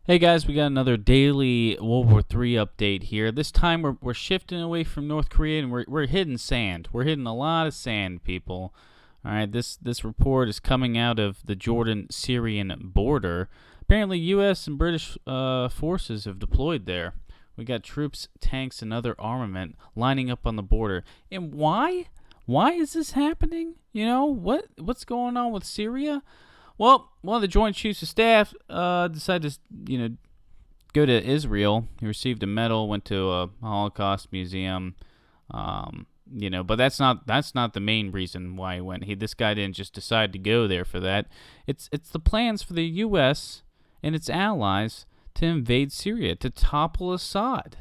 Hey guys, we got another daily World War III update here. This time we're shifting away from North Korea and we're hitting sand. We're hitting a lot of sand, people. All right, this report is coming out of the Jordan-Syrian border. Apparently, U.S. and British forces have deployed there. We got troops, tanks, and other armament lining up on the border. And why? Why is this happening? What's going on with Syria? Well, one of the Joint Chiefs of Staff decided to, go to Israel. He received a medal, went to a Holocaust museum. But that's not the main reason why he went. This guy didn't just decide to go there for that. It's the plans for the U.S. and its allies to invade Syria, to topple Assad.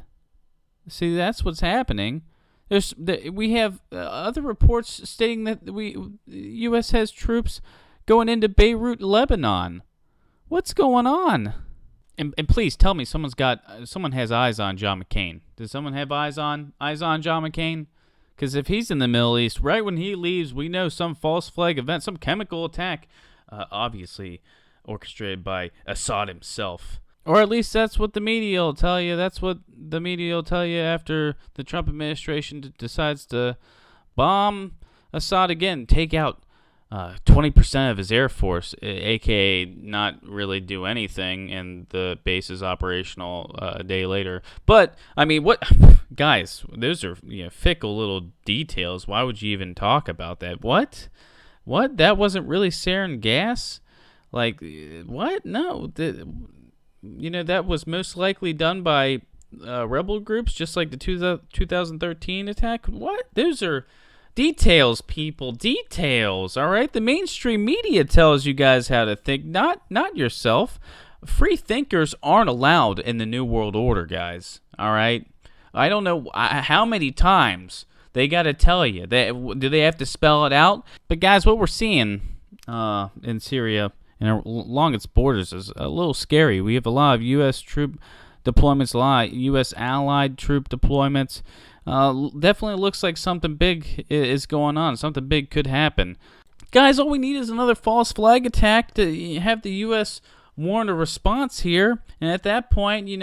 See, that's what's happening. We have other reports stating that the U.S. has troops going into Beirut, Lebanon. What's going on? And please tell me someone has eyes on John McCain. Does someone have eyes on John McCain? Because if he's in the Middle East, right when he leaves, we know some false flag event, some chemical attack, obviously orchestrated by Assad himself. Or at least that's what the media will tell you. That's what the media will tell you after the Trump administration decides to bomb Assad again, take out 20% of his Air Force, aka not really do anything, and the base is operational a day later. But I mean, what, guys? Those are fickle little details. Why would you even talk about that? What? That wasn't really sarin gas? Like what? No, that was most likely done by rebel groups, just like the 2013 attack. What? Those are details, people. Details, all right? The mainstream media tells you guys how to think, not yourself. Free thinkers aren't allowed in the New World Order, guys, all right? I don't know how many times they got to tell you. Do they have to spell it out? But, guys, what we're seeing in Syria and along its borders is a little scary. We have a lot of U.S. troop deployments, a lot of U.S. allied troop deployments. Definitely looks like something big is going on. Something big could happen. Guys, all we need is another false flag attack to have the U.S. warrant a response here. And at that point, you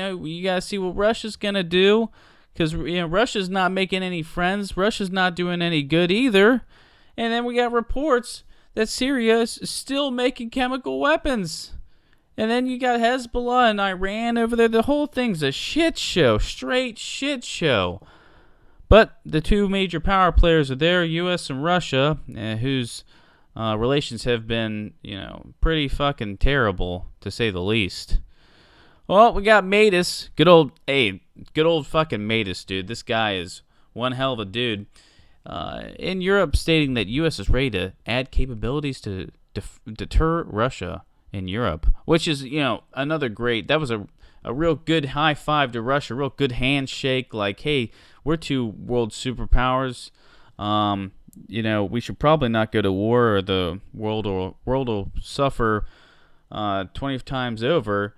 got to see what Russia's going to do. Because, Russia's not making any friends. Russia's not doing any good either. And then we got reports that Syria is still making chemical weapons. And then you got Hezbollah and Iran over there. The whole thing's a shit show. Straight shit show. But the two major power players are there, U.S. and Russia, whose relations have been, pretty fucking terrible, to say the least. Well, we got Mattis. Good old fucking Mattis, dude. This guy is one hell of a dude. In Europe, stating that U.S. is ready to add capabilities to deter Russia in Europe, which is, another great. That was a real good high five to Russia, real good handshake. Like, hey, we're two world superpowers. We should probably not go to war, or the world will suffer 20 times over.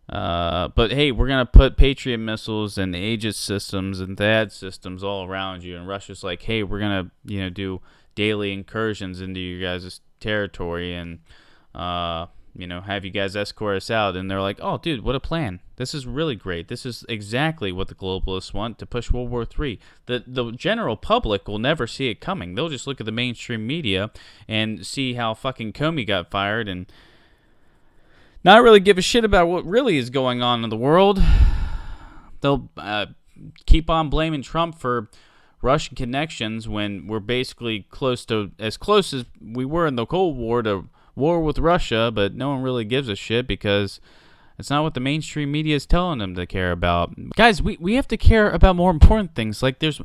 But hey, we're gonna put Patriot missiles and Aegis systems and THAAD systems all around you. And Russia's like, hey, we're gonna do daily incursions into your guys' territory and have you guys escort us out. And they're like, oh, dude, what a plan. This is really great. This is exactly what the globalists want, to push World War III. The general public will never see it coming. They'll just look at the mainstream media and see how fucking Comey got fired and not really give a shit about what really is going on in the world. They'll keep on blaming Trump for Russian connections when we're basically as close as we were in the Cold War to war with Russia, but no one really gives a shit because it's not what the mainstream media is telling them to care about. Guys, we have to care about more important things. Like there's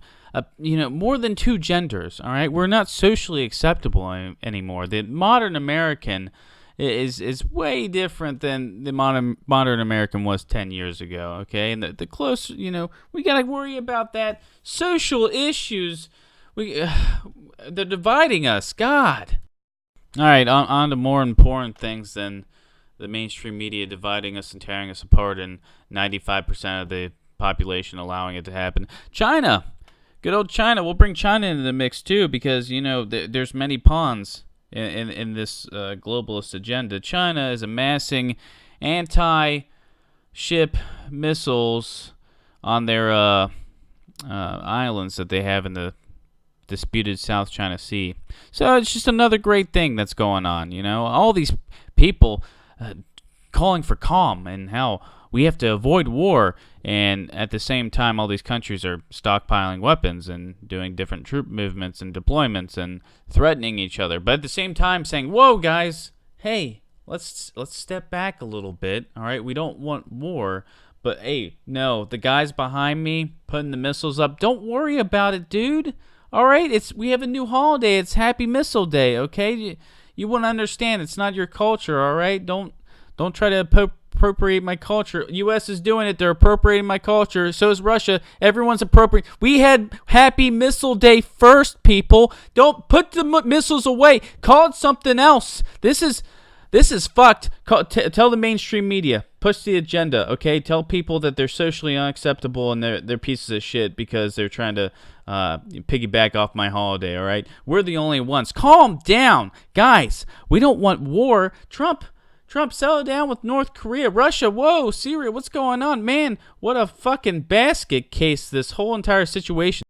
more than two genders, all right? We're not socially acceptable anymore. The modern American is way different than the modern American was 10 years ago, okay? And the close, we got to worry about that. Social issues, they're dividing us. God. All right, on to more important things than the mainstream media dividing us and tearing us apart, and 95% of the population allowing it to happen. China. Good old China. We'll bring China into the mix, too, because, there's many pawns in this globalist agenda. China is amassing anti ship missiles on their islands that they have in the disputed South China Sea. So it's just another great thing that's going on. All these people calling for calm and how we have to avoid war, and at the same time all these countries are stockpiling weapons and doing different troop movements and deployments and threatening each other, but at the same time saying, whoa guys, hey, let's step back a little bit. All right, we don't want war, but hey, no, the guys behind me putting the missiles up, don't worry about it, dude. All right, we have a new holiday. It's Happy Missile Day, okay? You wouldn't understand. It's not your culture, all right? Don't try to appropriate my culture. U.S. is doing it. They're appropriating my culture. So is Russia. Everyone's appropriating. We had Happy Missile Day first, people. Don't put the missiles away. Call it something else. This is fucked. Tell the mainstream media. Push the agenda, okay? Tell people that they're socially unacceptable and they're pieces of shit because they're trying to piggyback off my holiday, all right? We're the only ones. Calm down. Guys, we don't want war. Trump, settle down with North Korea. Russia, whoa, Syria, what's going on? Man, what a fucking basket case this whole entire situation